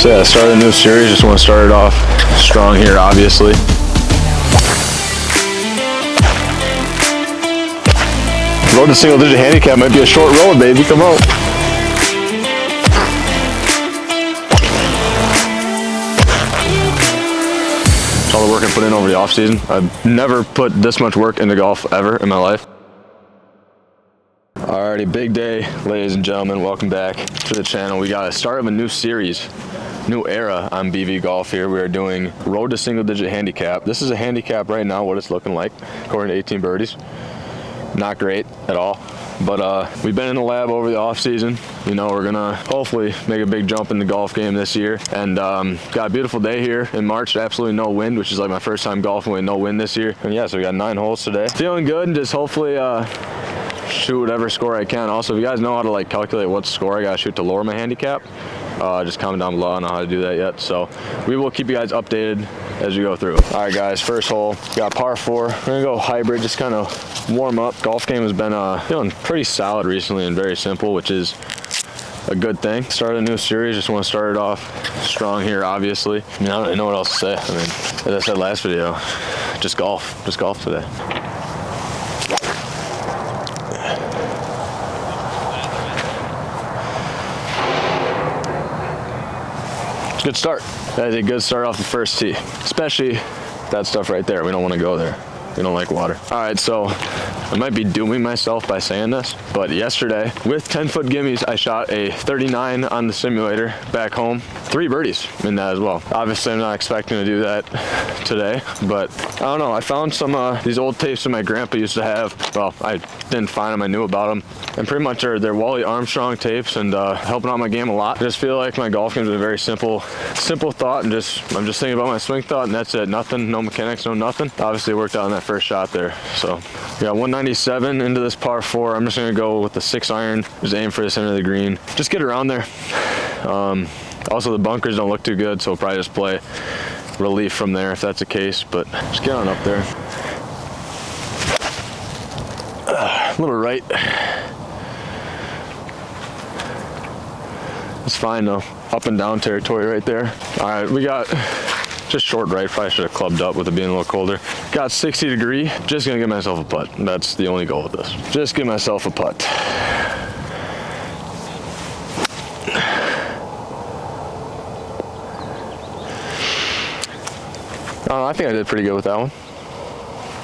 So yeah, start a new series. Just want to start it off strong here, obviously. Road to single digit handicap might be a short road, baby. Come on. All the work I put in over the off season. I've never put this much work into golf ever in my life. Alrighty, big day, ladies and gentlemen. Welcome back to the channel. We got a start of a new series, new era on BV Golf here. We are doing road to single digit handicap. This is a handicap right now, what it's looking like, according to 18 birdies. Not great at all. But we've been in the lab over the off season. You know, we're gonna hopefully make a big jump in the golf game this year. And got a beautiful day here in March. Absolutely no wind, which is like my first time golfing with no wind this year. And yeah, so we got 9 holes today. Feeling good and just hopefully shoot whatever score I can. Also, if you guys know how to like calculate what score I gotta shoot to lower my handicap, just comment down below. I don't know how to do that yet. So we will keep you guys updated as we go through. All right, guys, first hole, got par 4. We're gonna go hybrid, just kind of warm up. Golf game has been feeling pretty solid recently and very simple, which is a good thing. Started a new series, just want to start it off strong here, obviously. I mean, I don't really know what else to say. I mean, as I said last video, just golf today. It's a good start. That is a good start off the first tee, especially that stuff right there. We don't want to go there. We don't like water. All right, so I might be dooming myself by saying this, but yesterday with 10-foot gimmies, I shot a 39 on the simulator back home. 3 birdies in that as well. Obviously, I'm not expecting to do that today, but I don't know. I found some these old tapes that my grandpa used to have. Well, I didn't find them. I knew about them. And pretty much they're Wally Armstrong tapes and helping out my game a lot. I just feel like my golf game is a very simple thought, and I'm just thinking about my swing thought, and that's it. Nothing, no mechanics, no nothing. Obviously, it worked out in that first shot there. So we got 197 into this par 4. I'm just gonna go with the 6 iron. Just aim for the center of the green. Just get around there. Also, the bunkers don't look too good, so we'll probably just play relief from there if that's the case. But just get on up there. A little right. It's fine though. Up and down territory right there. All right, we got just short right. Probably should have clubbed up with it being a little colder. Got 60 degree. Just gonna give myself a putt. That's the only goal with this. Just give myself a putt. I think I did pretty good with that one.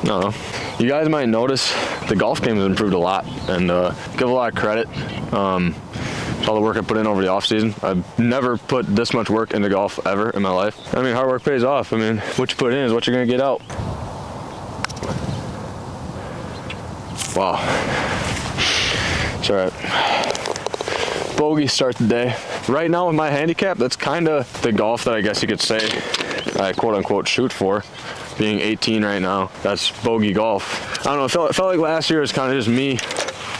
I don't know. You guys might notice the golf game has improved a lot, and give a lot of credit. All the work I put in over the off season. I've never put this much work into golf ever in my life. I mean, hard work pays off. I mean, what you put in is what you're gonna get out. Wow. It's all right. Bogey start the day. Right now with my handicap, that's kind of the golf that I guess you could say I quote unquote shoot for. Being 18 right now, that's bogey golf. I don't know, it felt like last year was kind of just me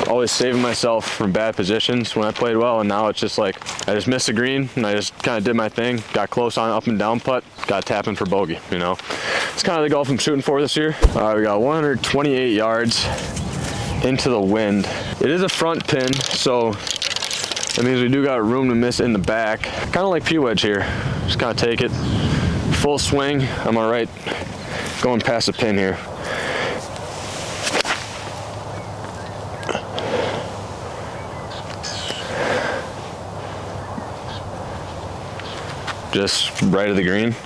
always saving myself from bad positions when I played well, and now it's just like I just missed the green and I just kind of did my thing, got close on up and down putt, got tapping for bogey, you know. It's kind of the golf I'm shooting for this year. All right, we got 128 yards into the wind. It is a front pin, so that means we do got room to miss in the back. Kind of like P-wedge here. Just kind of take it full swing. I'm all right going past the pin here. Just right of the green.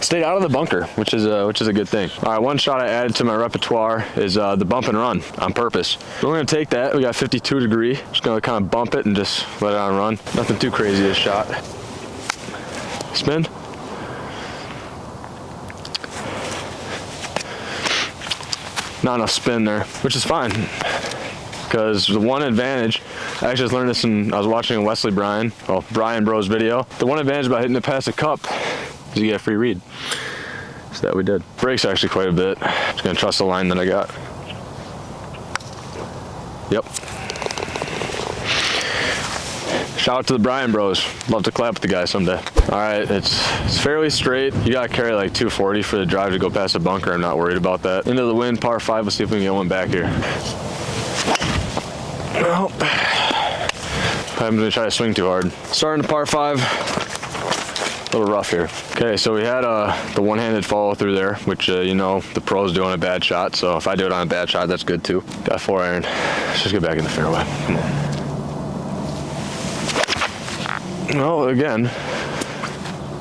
Stayed out of the bunker, which is a good thing. All right, one shot I added to my repertoire is the bump and run on purpose. We're gonna take that. We got 52 degree. Just gonna kind of bump it and just let it on run. Nothing too crazy this shot. Spin. Not enough spin there, which is fine. Because the one advantage, I actually just learned this I was watching a Brian Bro's video. The one advantage about hitting it past the cup is you get a free read. So that we did. Brakes actually quite a bit. Just gonna trust the line that I got. Yep. Shout out to the Brian Bros. Love to clap with the guy someday. All right, it's fairly straight. You gotta carry like 240 for the drive to go past the bunker. I'm not worried about that. Into the wind, par 5. Let's see if we can get one back here. Well, I'm gonna try to swing too hard. Starting to par 5. little rough here. Okay, so we had the one-handed follow through there, which you know, the pros do on a bad shot. So if I do it on a bad shot, that's good too. Got 4 iron. Let's just get back in the fairway. Come on. Well, again,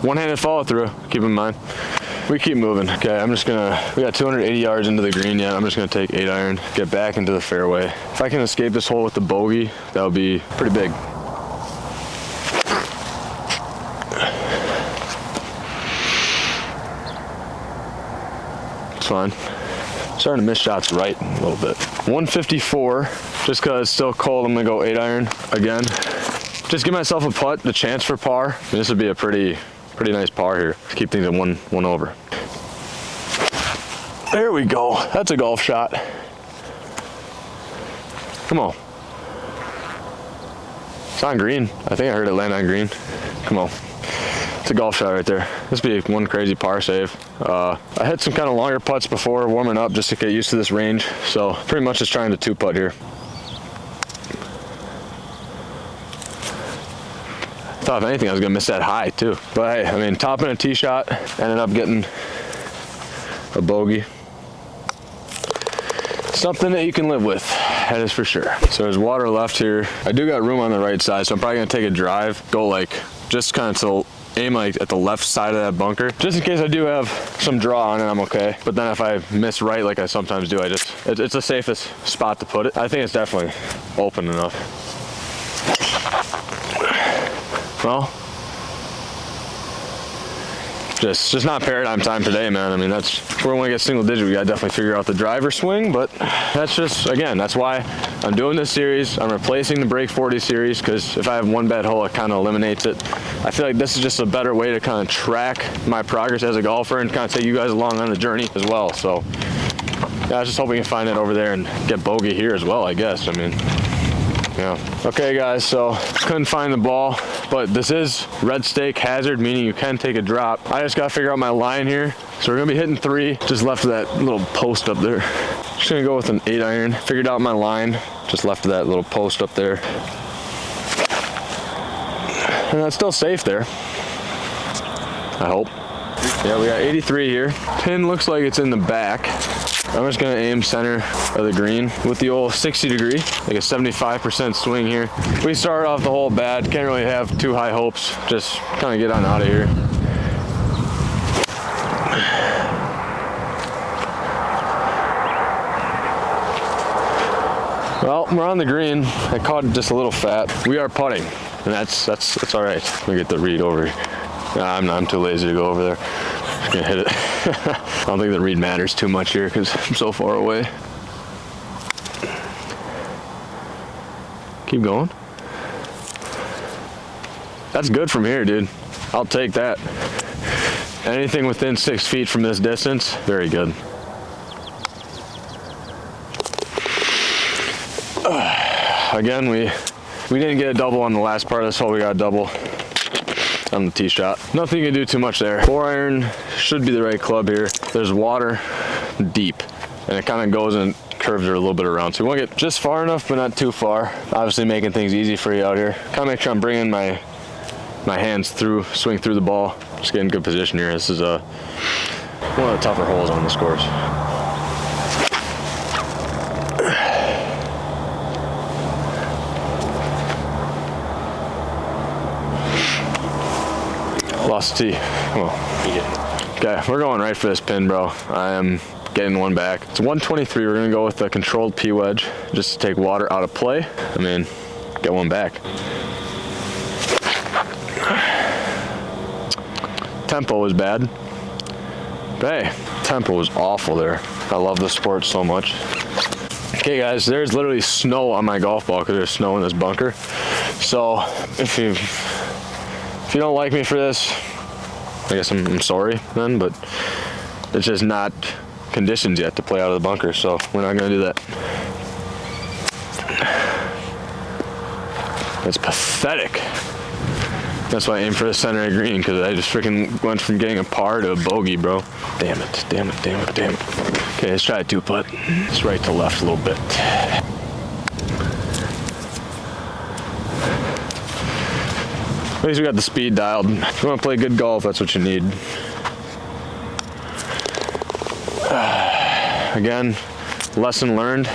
one-handed follow through. Keep in mind. We keep moving. Okay, we got 280 yards into the green yet. I'm just gonna take 8 iron, get back into the fairway. If I can escape this hole with the bogey, that would be pretty big. It's fine. Starting to miss shots right a little bit. 154, just cause it's still cold, I'm gonna go 8 iron again. Just give myself a putt, the chance for par. This would be a pretty nice par here. Keep things at one over. There we go. That's a golf shot. Come on. It's on green. I think I heard it land on green. Come on. It's a golf shot right there. This would be one crazy par save. I hit some kind of longer putts before warming up just to get used to this range. So pretty much just trying to 2-putt here. Thought if anything I was gonna miss that high too. But hey, I mean, topping a tee shot, ended up getting a bogey. Something that you can live with, that is for sure. So there's water left here. I do got room on the right side, so I'm probably gonna take a drive, go like, just kind of to aim like at the left side of that bunker. Just in case I do have some draw on it, I'm okay. But then if I miss right, like I sometimes do, it's the safest spot to put it. I think it's definitely open enough. Well, just not paradigm time today, man. I mean, if we want to get single digit, we gotta definitely figure out the driver swing, but that's just, again, that's why I'm doing this series. I'm replacing the Break 40 series, because if I have one bad hole, it kind of eliminates it. I feel like this is just a better way to kind of track my progress as a golfer and kind of take you guys along on the journey as well. So yeah, I was just hoping we can find it over there and get bogey here as well, I guess. I mean, yeah. Okay guys, so couldn't find the ball, but this is red stake hazard, meaning you can take a drop. I just gotta figure out my line here. So we're gonna be hitting 3, just left of that little post up there. Just gonna go with an 8 iron. Figured out my line, just left of that little post up there. And that's still safe there, I hope. Yeah, we got 83 here. Pin looks like it's in the back. I'm just gonna aim center of the green with the old 60 degree, like a 75% swing here. We started off the hole bad, can't really have too high hopes, just kind of get on out of here. Well, we're on the green. I caught it just a little fat. We are putting, and that's all right. Let me get the read over here. Nah, I'm too lazy to go over there. Just gonna hit it. I don't think the read matters too much here because I'm so far away. Keep going. That's good from here, dude. I'll take that. Anything within 6 feet from this distance, very good. Again, we didn't get a double on the last part of this hole. We got a double on the tee shot. Nothing you can do too much there. 4 iron should be the right club here. There's water deep, and it kind of goes and curves her a little bit around. So we want to get just far enough, but not too far. Obviously making things easy for you out here. Kind of make sure I'm bringing my hands through, swing through the ball. Just get in good position here. This is one of the tougher holes on this course. Lost the tee. Come on. Okay, we're going right for this pin, bro. I am getting one back. It's 123. We're gonna go with a controlled P wedge just to take water out of play. I mean, get one back. Tempo was bad. But hey, tempo was awful there. I love the sport so much. Okay guys, there's literally snow on my golf ball because there's snow in this bunker. So if you don't like me for this, I guess I'm sorry then, but it's just not conditions yet to play out of the bunker, so we're not gonna do that. That's pathetic. That's why I aim for the center of green, because I just freaking went from getting a par to a bogey, bro. Damn it, damn it, damn it, damn it. Okay, let's try a 2-putt. It's right to left a little bit. At least we got the speed dialed. If you want to play good golf, that's what you need. Again, lesson learned.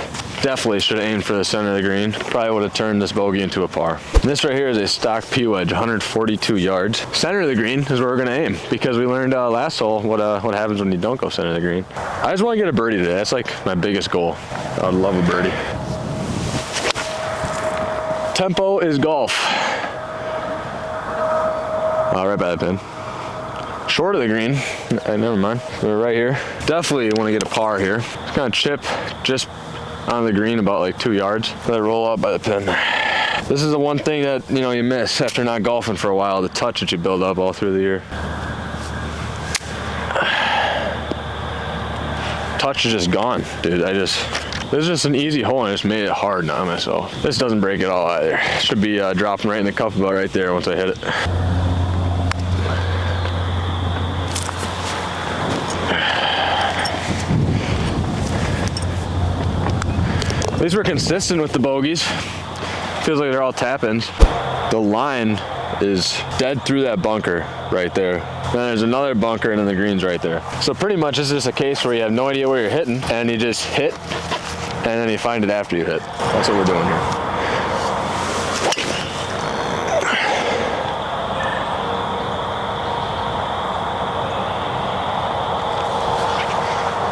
Definitely should have aimed for the center of the green. Probably would have turned this bogey into a par. This right here is a stock P wedge, 142 yards. Center of the green is where we're gonna aim because we learned last hole what happens when you don't go center of the green. I just want to get a birdie today. That's like my biggest goal. I would love a birdie. Tempo is golf. Right by the pin. Short of the green. Never mind. We're right here. Definitely want to get a par here. Just kind of chip just on the green about like 2 yards. Let it roll out by the pin. This is the one thing that you miss after not golfing for a while. The touch that you build up all through the year. Touch is just gone, dude. This is just an easy hole and I just made it hard on myself. This doesn't break at all either. Should be dropping right in the cup about right there once I hit it. At least we're consistent with the bogeys. Feels like they're all tap-ins. The line is dead through that bunker right there. Then there's another bunker and then the green's right there. So pretty much it's just a case where you have no idea where you're hitting and you just hit and then you find it after you hit. That's what we're doing here.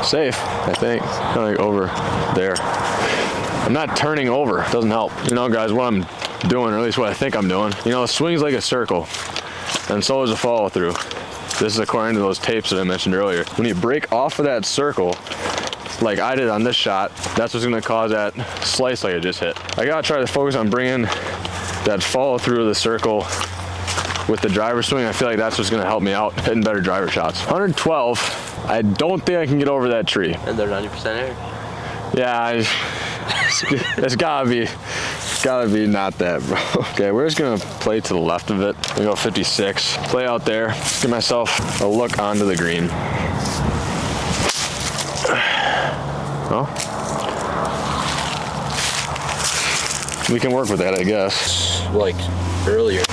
Safe, I think. Kind of like over there. I'm not turning over. It doesn't help. Guys, what I'm doing, or at least what I think I'm doing, the swing's like a circle, and so is a follow through. This is according to those tapes that I mentioned earlier. When you break off of that circle, like I did on this shot, that's what's gonna cause that slice like I just hit. I gotta try to focus on bringing that follow through of the circle with the driver swing. I feel like that's what's gonna help me out hitting better driver shots. 112, I don't think I can get over that tree. And they're 90% air. Yeah, it's gotta be not that, bro. Okay, we're just gonna play to the left of it. We go 56, play out there, give myself a look onto the green. Well, we can work with that, I guess. Like earlier.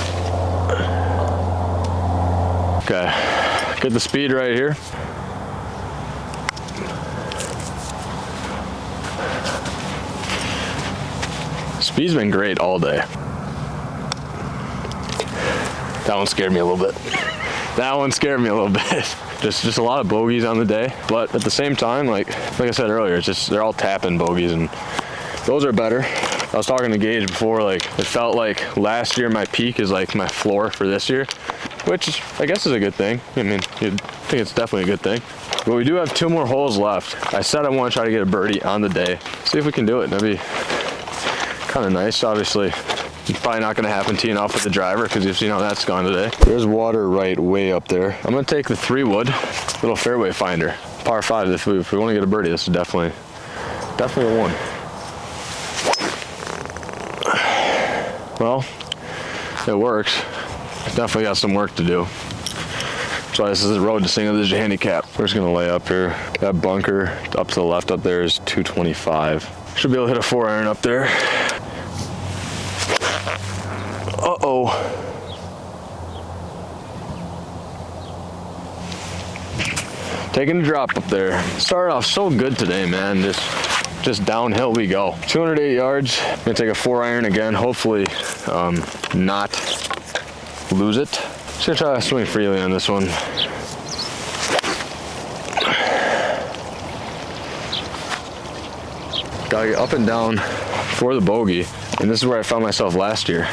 Okay, get the speed right here. Speed's been great all day. That one scared me a little bit. Just a lot of bogeys on the day, but at the same time, like I said earlier, it's just they're all tap-in bogeys, and those are better. I was talking to Gage before, like it felt like last year my peak is like my floor for this year, which I guess is a good thing. I mean, you'd think it's definitely a good thing. But we do have 2 more holes left. I said I want to try to get a birdie on the day. See if we can do it. That'd be kind of nice. Obviously, it's probably not going to happen teeing off with the driver because you've seen how that's gone today. There's water right way up there. I'm going to take the 3-wood, little fairway finder, par 5. If we want to get a birdie, this is definitely a one. Well, it works. Definitely got some work to do. That's why this is a road to single-digit handicap. We're just going to lay up here. That bunker up to the left up there is 225. Should be able to hit a 4-iron up there. Uh-oh. Taking a drop up there. Started off so good today, man. Just downhill we go. 208 yards. Gonna take a 4-iron again. Hopefully not lose it. Just gonna try to swing freely on this one. Gotta get up and down for the bogey. And this is where I found myself last year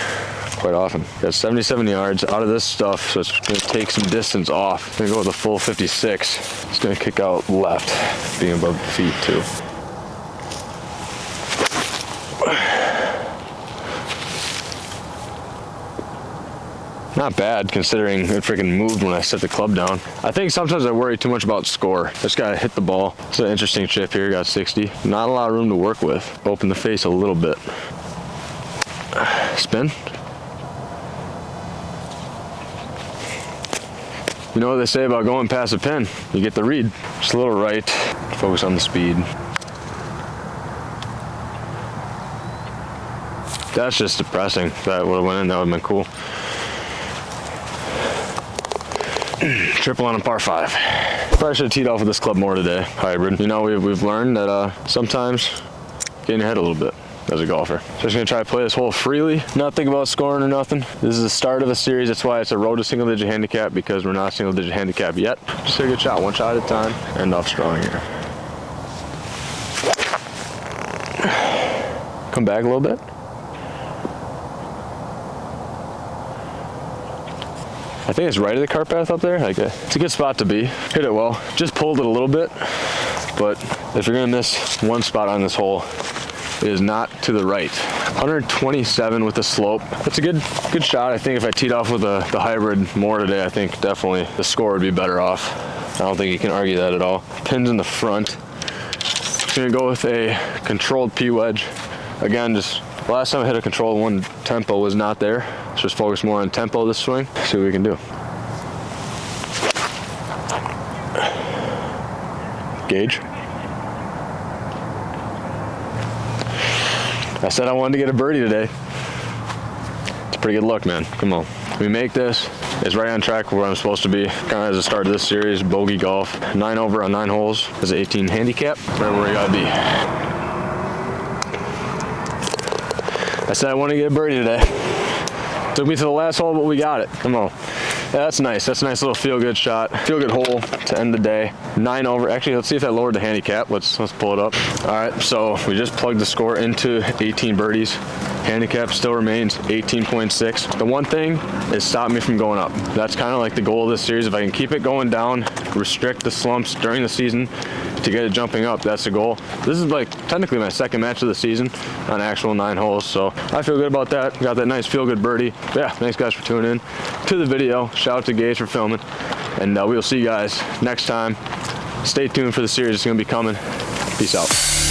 quite often. Got 77 yards out of this stuff, so it's gonna take some distance off. I'm gonna go with a full 56. It's gonna kick out left, being above the feet too. Not bad considering it freaking moved when I set the club down. I think sometimes I worry too much about score. Just gotta hit the ball. It's an interesting chip here, got 60. Not a lot of room to work with. Open the face a little bit. Spin. You know what they say about going past a pin? You get the read. Just a little right. Focus on the speed. That's just depressing. If that would have went in, that would have been cool. Triple on a par 5. Probably should have teed off with this club more today, hybrid. You know, we've learned that sometimes getting ahead a little bit as a golfer. So I'm just gonna try to play this hole freely, not think about scoring or nothing. This is the start of a series. That's why it's a road to single digit handicap, because we're not single digit handicap yet. Just take a good shot, one shot at a time. End off strong here. Come back a little bit. I think it's right of the cart path up there. Like it's a good spot to be. Hit it well. Just pulled it a little bit, but if you're gonna miss one spot on this hole, it is not to the right. 127 with the slope. That's a good shot. I think if I teed off with the hybrid more today, I think definitely the score would be better off. I don't think you can argue that at all. Pins in the front. Just gonna go with a controlled P wedge. Again, just last time I hit a controlled one, tempo was not there. Let's just focus more on tempo this swing. See what we can do. Gage. I said I wanted to get a birdie today. It's a pretty good look, man. Come on. We make this. It's right on track where I'm supposed to be. Kind of as the start of this series, bogey golf. 9 over on 9 holes as an 18 handicap. Right where we gotta be. I said I wanted to get a birdie today. Took me to the last hole, but we got it. Come on. Yeah, that's nice. That's a nice little feel-good shot. Feel-good hole to end the day. 9 over. Actually, let's see if that lowered the handicap. Let's pull it up. All right, so we just plugged the score into 18 birdies. Handicap still remains 18.6. The one thing is stop me from going up. That's kind of like the goal of this series. If I can keep it going down, restrict the slumps during the season to get it jumping up, that's the goal. This is like technically my second match of the season on actual 9 holes, so I feel good about that. Got that nice feel-good birdie. But yeah, thanks guys for tuning in to the video. Shout out to Gage for filming, and we'll see you guys next time. Stay tuned for the series. It's going to be coming. Peace out.